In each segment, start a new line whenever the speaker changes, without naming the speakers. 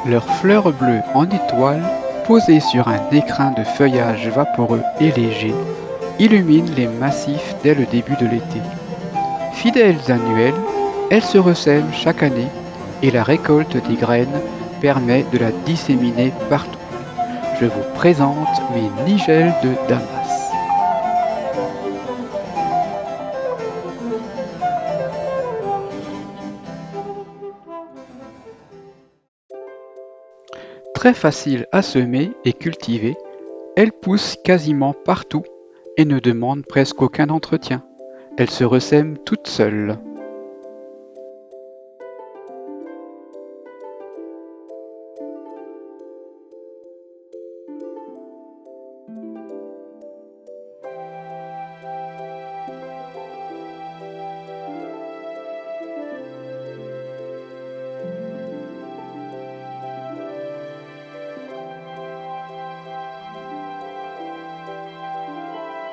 Leurs fleurs bleues en étoiles, posées sur un écrin de feuillage vaporeux et léger, illuminent les massifs dès le début de l'été. Fidèles annuelles, elles se ressèment chaque année et la récolte des graines permet de la disséminer partout. Je vous présente mes nigelles de Damas. Très facile à semer et cultiver, elles poussent quasiment partout et ne demandent presque aucun entretien. Elles se ressèment toutes seules.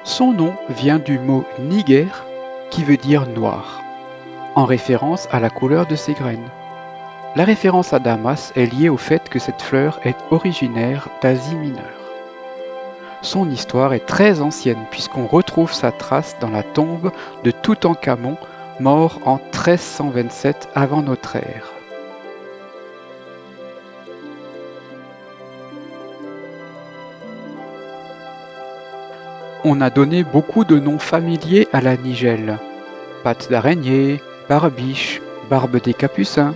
Son nom vient du mot niger qui veut dire noir, en référence à la couleur de ses graines. La référence à Damas est liée au fait que cette fleur est originaire d'Asie mineure. Son histoire est très ancienne puisqu'on retrouve sa trace dans la tombe de Toutankhamon, mort en 1327 avant notre ère. On a donné beaucoup de noms familiers à la nigelle. Pattes d'araignée, barbiche, barbe des capucins,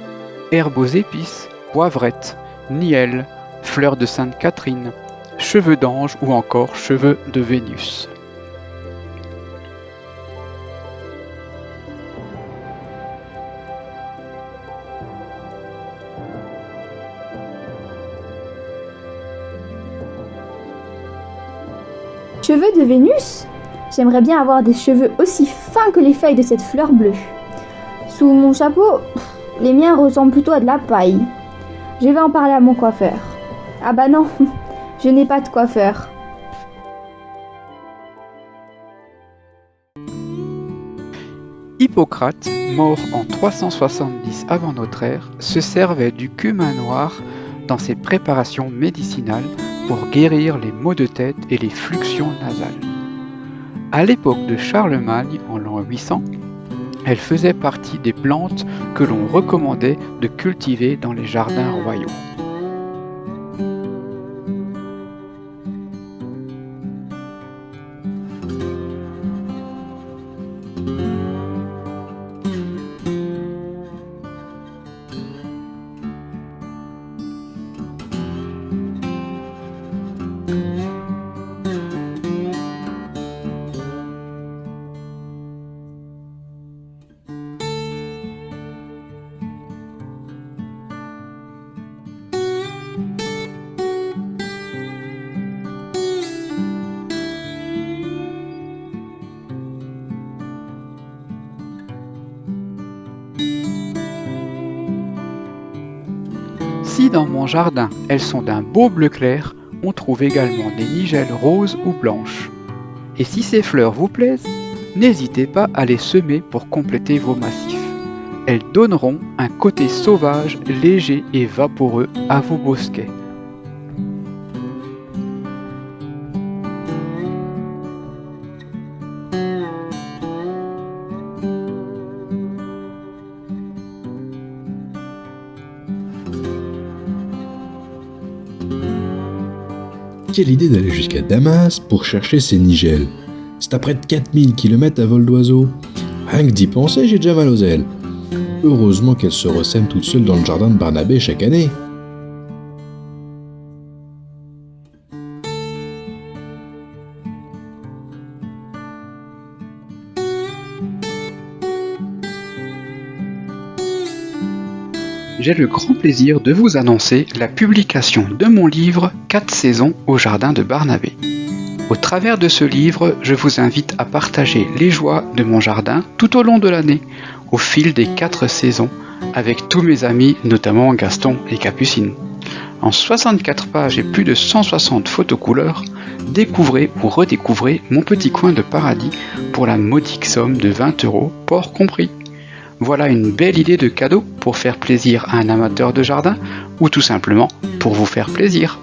herbe aux épices, poivrette, nielle, fleur de Sainte Catherine, cheveux d'ange ou encore cheveux de Vénus.
Cheveux de Vénus? J'aimerais bien avoir des cheveux aussi fins que les feuilles de cette fleur bleue. Sous mon chapeau, les miens ressemblent plutôt à de la paille. Je vais en parler à mon coiffeur. Ah bah non, je n'ai pas de coiffeur.
Hippocrate, mort en 370 avant notre ère, se servait du cumin noir dans ses préparations médicinales pour guérir les maux de tête et les fluxions nasales. À l'époque de Charlemagne, en l'an 800, elle faisait partie des plantes que l'on recommandait de cultiver dans les jardins royaux. Si dans mon jardin elles sont d'un beau bleu clair, on trouve également des nigelles roses ou blanches. Et si ces fleurs vous plaisent, n'hésitez pas à les semer pour compléter vos massifs. Elles donneront un côté sauvage, léger et vaporeux à vos bosquets.
Quelle idée d'aller jusqu'à Damas pour chercher ces nigelles. C'est à près de 4000 km à vol d'oiseau. Rien que d'y penser, j'ai déjà mal aux ailes. Heureusement qu'elles se ressèment toutes seules dans le jardin de Barnabé chaque année.
J'ai le grand plaisir de vous annoncer la publication de mon livre 4 saisons au jardin de Barnabé. Au travers de ce livre, je vous invite à partager les joies de mon jardin tout au long de l'année, au fil des 4 saisons, avec tous mes amis, notamment Gaston et Capucine. En 64 pages et plus de 160 photos couleurs, découvrez ou redécouvrez mon petit coin de paradis pour la modique somme de 20 €, port compris. Voilà une belle idée de cadeau pour faire plaisir à un amateur de jardin ou tout simplement pour vous faire plaisir.